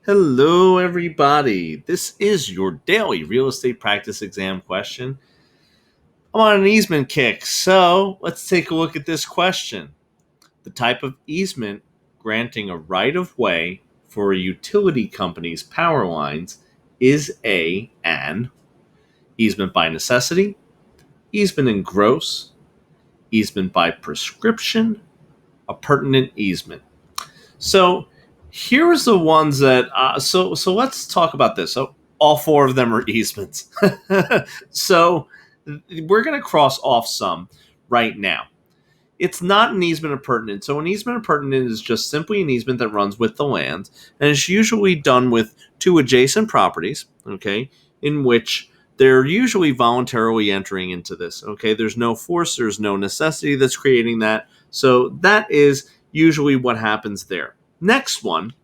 Hello, everybody. This is your daily real estate practice exam question. I'm on an easement kick, so let's take a look at this question. The type of easement granting a right of way for a utility company's power lines is an easement by necessity, easement in gross, easement by prescription, appurtenant easement. So here's the ones that so let's talk about this. So all four of them are easements. So we're going to cross off some right now. It's not an easement appurtenant. So an easement appurtenant is just simply an easement that runs with the land, and it's usually done with two adjacent properties, okay, in which they're usually voluntarily entering into this, okay? There's no force, there's no necessity that's creating that. So that is usually what happens there. Next one,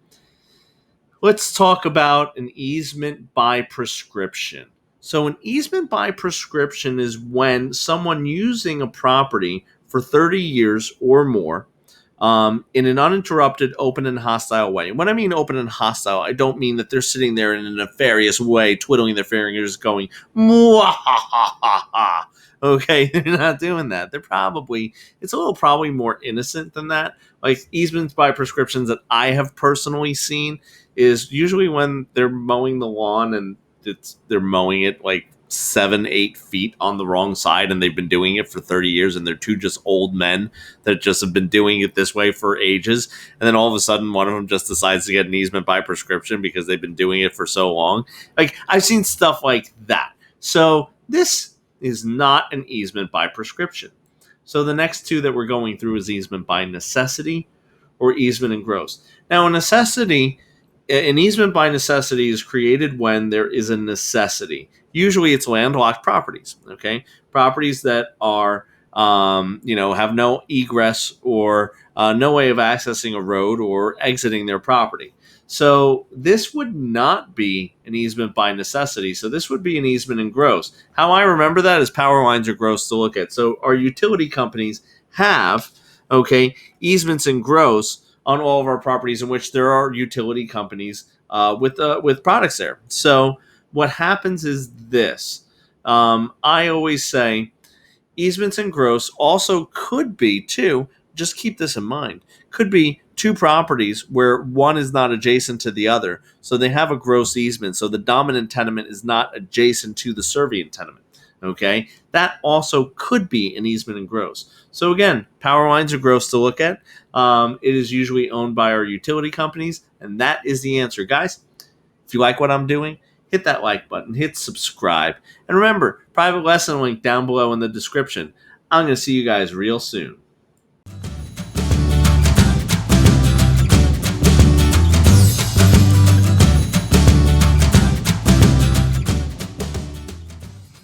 let's talk about an easement by prescription. So, an easement by prescription is when someone using a property for 30 years or more in an uninterrupted, open, and hostile way. And when I mean open and hostile, I don't mean that they're sitting there in a nefarious way, twiddling their fingers, going, "Mwahahaha." Okay, they're not doing that. It's a little probably more innocent than that. Like easements by prescriptions that I have personally seen is usually when they're mowing the lawn and they're mowing it like 7-8 feet on the wrong side, and they've been doing it for 30 years, and they're two just old men that just have been doing it this way for ages, and then all of a sudden one of them just decides to get an easement by prescription because they've been doing it for so long. Like, I've seen stuff like that. So this is not an easement by prescription. So the next two that we're going through is easement by necessity or easement in gross. Now, an easement by necessity is created when there is a necessity. Usually it's landlocked properties, okay? Properties that are, have no egress or no way of accessing a road or exiting their property. So this would not be an easement by necessity. So this would be an easement in gross. How I remember that is power lines are gross to look at. So our utility companies have, okay, easements in gross on all of our properties in which there are utility companies with products there. So what happens is this. I always say easements in gross also could be too, just keep this in mind, could be two properties where one is not adjacent to the other. So they have a gross easement. So the dominant tenement is not adjacent to the servient tenement. Okay, that also could be an easement in gross. So again, power lines are gross to look at. It is usually owned by our utility companies, and that is the answer. Guys, if you like what I'm doing, hit that like button, hit subscribe, and remember, private lesson link down below in the description. I'm going to see you guys real soon.